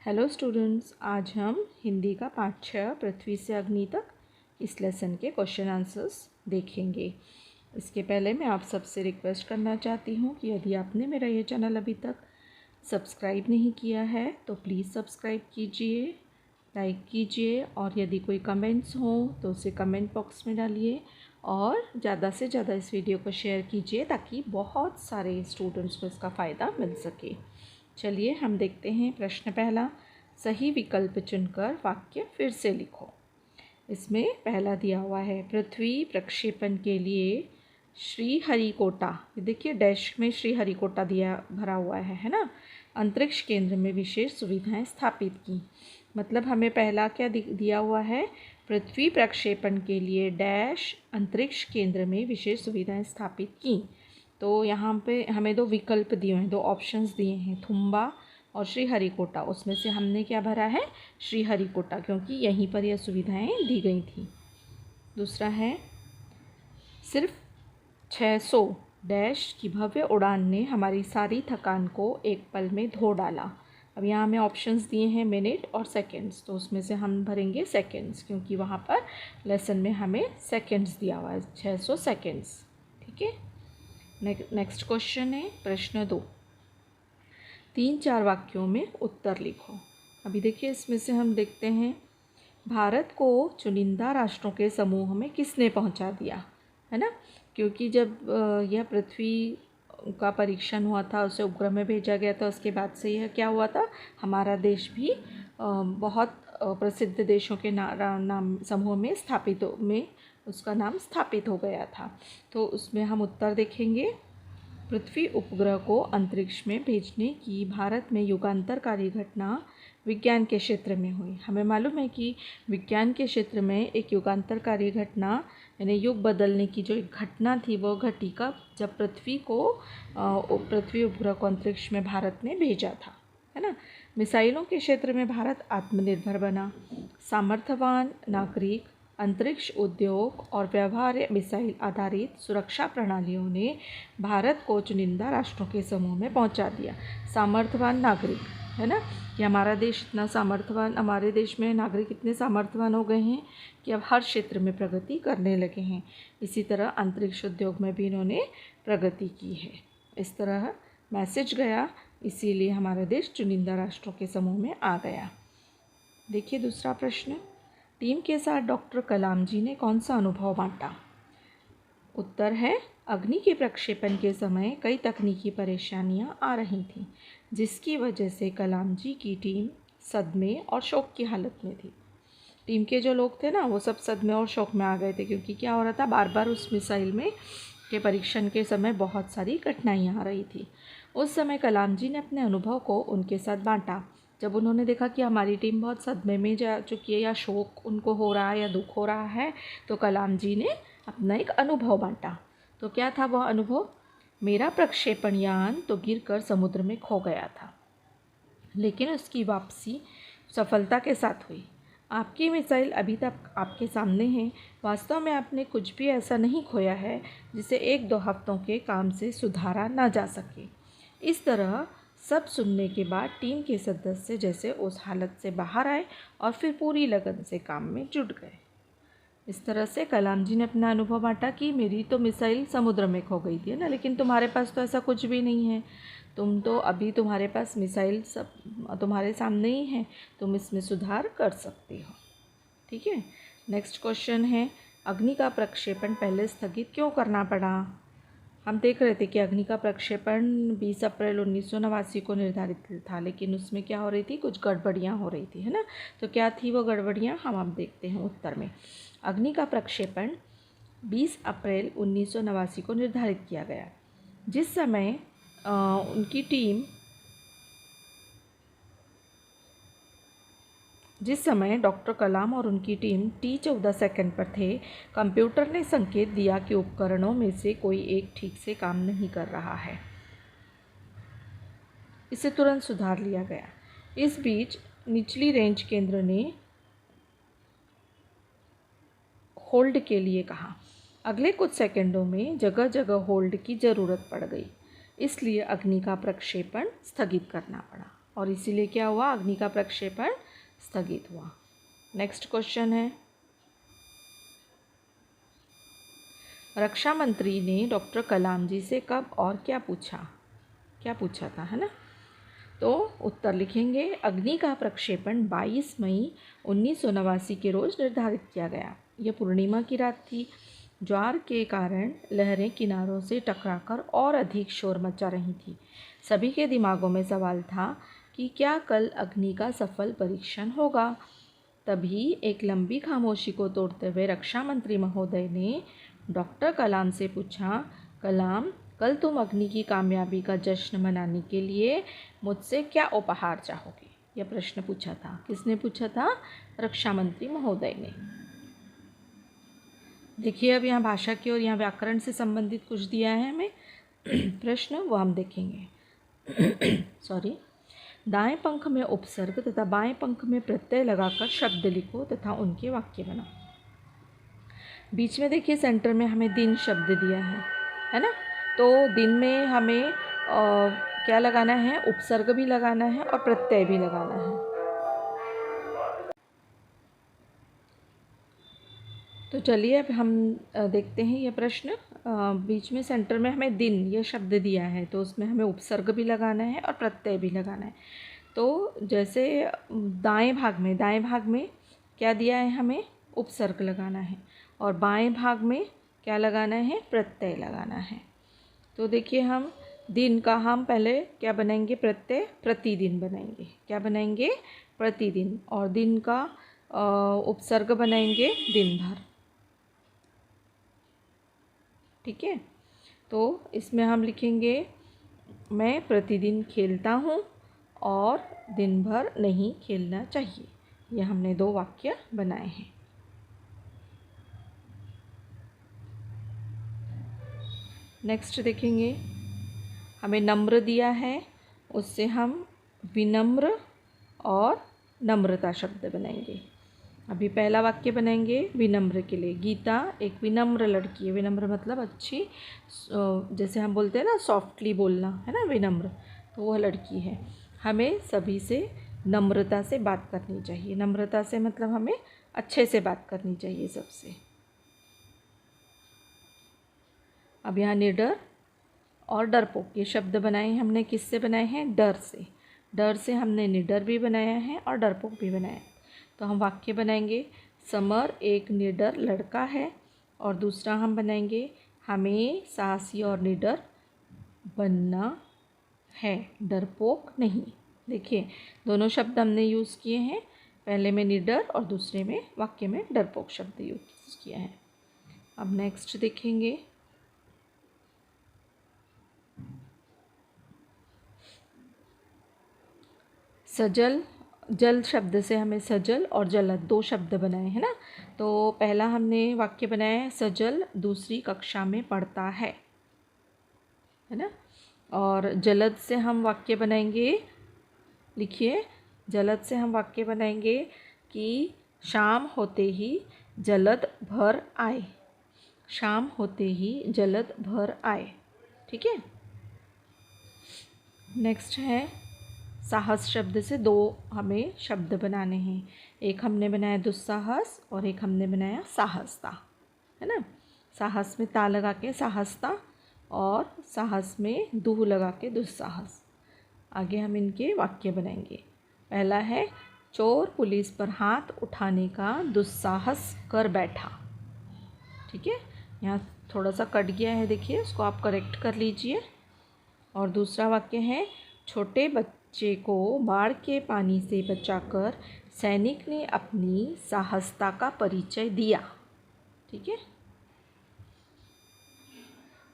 Hello students, आज हम हिंदी का पाठ 6 पृथ्वी से अग्नि तक इस लेसन के क्वेश्चन आंसर्स देखेंगे। इसके पहले मैं आप सबसे रिक्वेस्ट करना चाहती हूँ कि यदि आपने मेरा ये चैनल अभी तक सब्सक्राइब नहीं किया है तो प्लीज़ सब्सक्राइब कीजिए, लाइक कीजिए और यदि कोई कमेंट्स हो तो उसे कमेंट बॉक्स में डालिए और ज़्यादा से ज़्यादा इस वीडियो को शेयर कीजिए ताकि बहुत सारे स्टूडेंट्स को इसका फ़ायदा मिल सके। चलिए हम देखते हैं प्रश्न पहला, सही विकल्प चुनकर वाक्य फिर से लिखो। इसमें पहला दिया हुआ है, पृथ्वी प्रक्षेपण के लिए श्रीहरिकोटा, ये देखिए डैश में श्रीहरिकोटा दिया भरा हुआ है ना, अंतरिक्ष केंद्र में विशेष सुविधाएं स्थापित की। मतलब हमें पहला क्या दिया हुआ है, पृथ्वी प्रक्षेपण के लिए डैश अंतरिक्ष केंद्र में विशेष सुविधाएं स्थापित की। तो यहाँ पे हमें दो विकल्प दिए हैं, दो ऑप्शंस दिए हैं, थुम्बा और श्रीहरिकोटा। उसमें से हमने क्या भरा है, श्रीहरिकोटा, क्योंकि यहीं पर यह सुविधाएं दी गई थी। दूसरा है, सिर्फ 600 डैश की भव्य उड़ान ने हमारी सारी थकान को एक पल में धो डाला। अब यहाँ हमें ऑप्शंस दिए हैं मिनट और सेकंड्स, तो उसमें से हम भरेंगे सेकंड्स, क्योंकि वहाँ पर लेसन में हमें सेकंड्स दिया हुआ है, 600 सेकंड्स। ठीक है। नेक्स्ट क्वेश्चन है प्रश्न 2, 3-4 वाक्यों में उत्तर लिखो। अभी देखिए इसमें से हम देखते हैं, भारत को चुनिंदा राष्ट्रों के समूह में किसने पहुंचा दिया, है ना। क्योंकि जब यह पृथ्वी का परीक्षण हुआ था, उसे उपग्रह में भेजा गया था, उसके बाद से यह क्या हुआ था, हमारा देश भी बहुत प्रसिद्ध देशों के नाम समूह में उसका नाम स्थापित हो गया था। तो उसमें हम उत्तर देखेंगे, पृथ्वी उपग्रह को अंतरिक्ष में भेजने की भारत में युगांतरकारी घटना विज्ञान के क्षेत्र में हुई। हमें मालूम है कि विज्ञान के क्षेत्र में एक युगांतरकारी घटना यानी युग बदलने की जो एक घटना थी वो घटी कब, जब पृथ्वी उपग्रह को अंतरिक्ष में भारत ने भेजा था, है ना। मिसाइलों के क्षेत्र में भारत आत्मनिर्भर बना। सामर्थ्यवान नागरिक, अंतरिक्ष उद्योग और व्यवहार्य मिसाइल आधारित सुरक्षा प्रणालियों ने भारत को चुनिंदा राष्ट्रों के समूह में पहुंचा दिया। सामर्थ्यवान नागरिक, है ना, कि हमारा देश इतना सामर्थ्यवान, हमारे देश में नागरिक इतने सामर्थ्यवान हो गए हैं कि अब हर क्षेत्र में प्रगति करने लगे हैं। इसी तरह अंतरिक्ष उद्योग में भी इन्होंने प्रगति की है। इस तरह मैसेज गया, इसीलिए हमारा देश चुनिंदा राष्ट्रों के समूह में आ गया। देखिए दूसरा प्रश्न, टीम के साथ डॉक्टर कलाम जी ने कौन सा अनुभव बांटा। उत्तर है, अग्नि के प्रक्षेपण के समय कई तकनीकी परेशानियां आ रही थीं, जिसकी वजह से कलाम जी की टीम सदमे और शोक की हालत में थी। टीम के जो लोग थे ना, वो सब सदमे और शोक में आ गए थे, क्योंकि क्या हो रहा था, बार बार उस मिसाइल में के परीक्षण के समय बहुत सारी कठिनाइयाँ आ रही थी। उस समय कलाम जी ने अपने अनुभव को उनके साथ बांटा। जब उन्होंने देखा कि हमारी टीम बहुत सदमे में जा चुकी है या शोक उनको हो रहा है या दुख हो रहा है, तो कलाम जी ने अपना एक अनुभव बांटा। तो क्या था वह अनुभव, मेरा प्रक्षेपण यान तो गिरकर समुद्र में खो गया था, लेकिन उसकी वापसी सफलता के साथ हुई। आपकी मिसाइल अभी तक आपके सामने है। वास्तव में आपने कुछ भी ऐसा नहीं खोया है जिसे 1-2 हफ्तों के काम से सुधारा ना जा सके। इस तरह सब सुनने के बाद टीम के सदस्य जैसे उस हालत से बाहर आए और फिर पूरी लगन से काम में जुट गए। इस तरह से कलाम जी ने अपना अनुभव बांटा कि मेरी तो मिसाइल समुद्र में खो गई थी ना, लेकिन तुम्हारे पास तो ऐसा कुछ भी नहीं है। तुम तो अभी तुम्हारे पास मिसाइल सब तुम्हारे सामने ही है, तुम इसमें सुधार कर सकती हो। ठीक है। नेक्स्ट क्वेश्चन है, अग्नि का प्रक्षेपण पहले स्थगित क्यों करना पड़ा। हम देख रहे थे कि अग्नि का प्रक्षेपण 20 अप्रैल 1989 को निर्धारित था, लेकिन उसमें क्या हो रही थी, कुछ गड़बड़ियाँ हो रही थी, है ना। तो क्या थी वो गड़बड़ियाँ, हम अब देखते हैं उत्तर में। अग्नि का प्रक्षेपण 20 अप्रैल 1989 को निर्धारित किया गया। जिस समय डॉक्टर कलाम और उनकी टीम T14 सेकंड पर थे, कंप्यूटर ने संकेत दिया कि उपकरणों में से कोई एक ठीक से काम नहीं कर रहा है। इसे तुरंत सुधार लिया गया। इस बीच निचली रेंज केंद्र ने होल्ड के लिए कहा। अगले कुछ सेकंडों में जगह जगह होल्ड की ज़रूरत पड़ गई, इसलिए अग्नि का प्रक्षेपण स्थगित करना पड़ा। और इसीलिए क्या हुआ, अग्नि का प्रक्षेपण स्थगित हुआ। नेक्स्ट क्वेश्चन है, रक्षा मंत्री ने डॉक्टर कलाम जी से कब और क्या पूछा था, है ना। तो उत्तर लिखेंगे, अग्नि का प्रक्षेपण 22 मई 1989 के रोज़ निर्धारित किया गया। यह पूर्णिमा की रात थी। ज्वार के कारण लहरें किनारों से टकराकर और अधिक शोर मचा रही थी। सभी के दिमागों में सवाल था कि क्या कल अग्नि का सफल परीक्षण होगा। तभी एक लंबी खामोशी को तोड़ते हुए रक्षा मंत्री महोदय ने डॉक्टर कलाम से पूछा, कलाम, कल तुम अग्नि की कामयाबी का जश्न मनाने के लिए मुझसे क्या उपहार चाहोगे। यह प्रश्न पूछा था। किसने पूछा था? रक्षा मंत्री महोदय ने। देखिए, अब यहाँ भाषा की और यहाँ व्याकरण से संबंधित कुछ दिया है हमें प्रश्न, वो हम देखेंगे। सॉरी। दाएं पंख में उपसर्ग तथा बाएं पंख में प्रत्यय लगाकर शब्द लिखो तथा उनके वाक्य बनाओ। बीच में देखिए सेंटर में हमें दिन शब्द दिया है ना। तो दिन में हमें क्या लगाना है, उपसर्ग भी लगाना है और प्रत्यय भी लगाना है। तो चलिए अब हम देखते हैं ये प्रश्न। बीच में सेंटर में हमें दिन ये शब्द दिया है, तो उसमें हमें उपसर्ग भी लगाना है और प्रत्यय भी लगाना है। तो जैसे दाएं भाग में क्या दिया है, हमें उपसर्ग लगाना है और बाएं भाग में क्या लगाना है, प्रत्यय लगाना है। तो देखिए, हम दिन का हम पहले क्या बनाएंगे, प्रत्यय प्रतिदिन बनाएंगे। क्या बनाएंगे? प्रतिदिन। और दिन का उपसर्ग बनाएंगे दिन भर। ठीक है। तो इसमें हम लिखेंगे, मैं प्रतिदिन खेलता हूँ और दिन भर नहीं खेलना चाहिए। ये हमने 2 वाक्य बनाए हैं। नेक्स्ट देखेंगे, हमें नम्र दिया है, उससे हम विनम्र और नम्रता शब्द बनाएंगे। अभी पहला वाक्य बनाएंगे विनम्र के लिए। गीता एक विनम्र लड़की है। विनम्र मतलब अच्छी, जैसे हम बोलते हैं ना सॉफ्टली बोलना, है ना विनम्र, तो वह लड़की है। हमें सभी से नम्रता से बात करनी चाहिए। नम्रता से मतलब हमें अच्छे से बात करनी चाहिए सबसे। अब यहाँ निडर और डरपोक ये शब्द बनाए हैं हमने। किससे बनाए हैं? डर से। डर से हमने निडर भी बनाया है और डरपोक भी बनाया है। तो हम वाक्य बनाएंगे, समर एक निडर लड़का है। और दूसरा हम बनाएंगे, हमें साहसी और निडर बनना है, डरपोक नहीं। देखिए, दोनों शब्द हमने यूज़ किए हैं। पहले में निडर और दूसरे में वाक्य में डरपोक शब्द यूज़ किया है। अब नेक्स्ट देखेंगे, सजल। जल शब्द से हमें सजल और जलद 2 शब्द बनाए हैं ना। तो पहला हमने वाक्य बनाया है, सजल दूसरी कक्षा में पढ़ता है ना। और जलद से हम वाक्य बनाएंगे, लिखिए, जलद से हम वाक्य बनाएंगे कि शाम होते ही जलद भर आए। शाम होते ही जलद भर आए। ठीक है। नेक्स्ट है, साहस शब्द से 2 हमें शब्द बनाने हैं। एक हमने बनाया दुस्साहस और एक हमने बनाया साहसता, है ना। साहस में ता लगा के साहसता और साहस में दूह लगा के दुस्साहस। आगे हम इनके वाक्य बनाएंगे। पहला है, चोर पुलिस पर हाथ उठाने का दुस्साहस कर बैठा। ठीक है, यहाँ थोड़ा सा कट गया है, देखिए, उसको आप करेक्ट कर लीजिए। और दूसरा वाक्य है, छोटे बच्चे को बाढ़ के पानी से बचाकर सैनिक ने अपनी साहसता का परिचय दिया। ठीक है।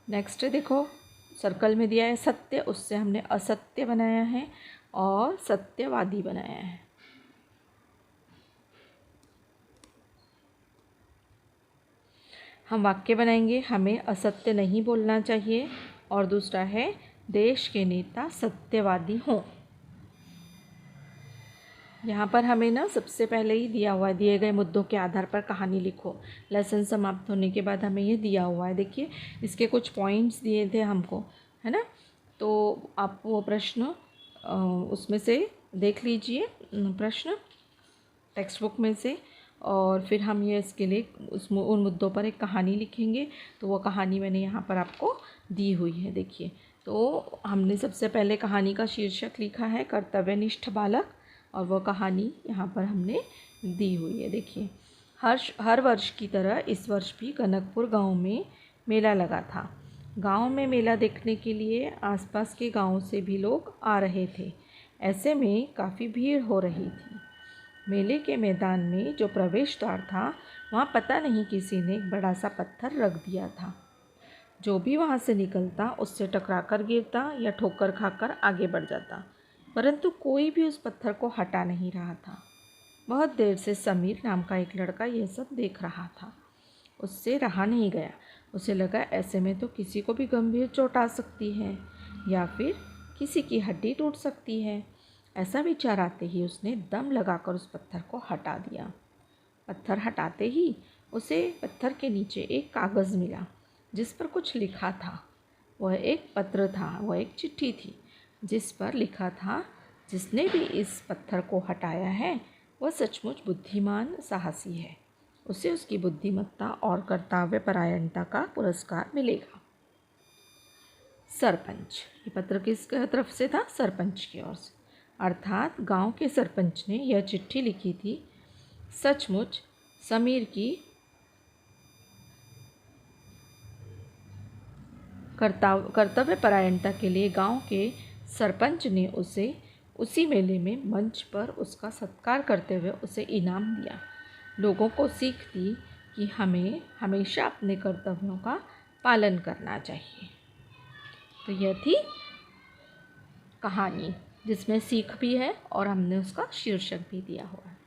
नेक्स्ट देखो, सर्कल में दिया है सत्य, उससे हमने असत्य बनाया है और सत्यवादी बनाया है। हम वाक्य बनाएंगे, हमें असत्य नहीं बोलना चाहिए। और दूसरा है, देश के नेता सत्यवादी हों। यहाँ पर हमें ना सबसे पहले ही दिया हुआ है, दिए गए मुद्दों के आधार पर कहानी लिखो। लेसन समाप्त होने के बाद हमें ये दिया हुआ है। देखिए, इसके कुछ पॉइंट्स दिए थे हमको, है ना। तो आप वो प्रश्न उसमें से देख लीजिए प्रश्न टेक्स्ट बुक में से, और फिर हम ये इसके लिए उन मुद्दों पर एक कहानी लिखेंगे। तो वो कहानी मैंने यहाँ पर आपको दी हुई है, देखिए। तो हमने सबसे पहले कहानी का शीर्षक लिखा है कर्तव्यनिष्ठ बालक, और वो कहानी यहाँ पर हमने दी हुई है, देखिए। हर वर्ष की तरह इस वर्ष भी कनकपुर गांव में मेला लगा था। गांव में मेला देखने के लिए आसपास के गांवों से भी लोग आ रहे थे। ऐसे में काफ़ी भीड़ हो रही थी। मेले के मैदान में जो प्रवेश द्वार था, वहाँ पता नहीं किसी ने एक बड़ा सा पत्थर रख दिया था। जो भी वहाँ से निकलता उससे टकरा कर गिरता या ठोकर खाकर आगे बढ़ जाता, परंतु कोई भी उस पत्थर को हटा नहीं रहा था। बहुत देर से समीर नाम का एक लड़का यह सब देख रहा था। उससे रहा नहीं गया। उसे लगा ऐसे में तो किसी को भी गंभीर चोट आ सकती है या फिर किसी की हड्डी टूट सकती है। ऐसा विचार आते ही उसने दम लगाकर उस पत्थर को हटा दिया। पत्थर हटाते ही उसे पत्थर के नीचे एक कागज़ मिला जिस पर कुछ लिखा था। वह एक पत्र था, वह एक चिट्ठी थी जिस पर लिखा था, जिसने भी इस पत्थर को हटाया है वह सचमुच बुद्धिमान साहसी है। उसे उसकी बुद्धिमत्ता और कर्तव्यपरायणता का पुरस्कार मिलेगा। सरपंच। ये पत्र किस तरफ से था? सरपंच की ओर से, अर्थात गांव के सरपंच ने यह चिट्ठी लिखी थी। सचमुच समीर की कर्तव्यपरायणता के लिए गांव के सरपंच ने उसे उसी मेले में मंच पर उसका सत्कार करते हुए उसे इनाम दिया। लोगों को सीख दी कि हमें हमेशा अपने कर्तव्यों का पालन करना चाहिए। तो यह थी कहानी जिसमें सीख भी है और हमने उसका शीर्षक भी दिया हुआ है।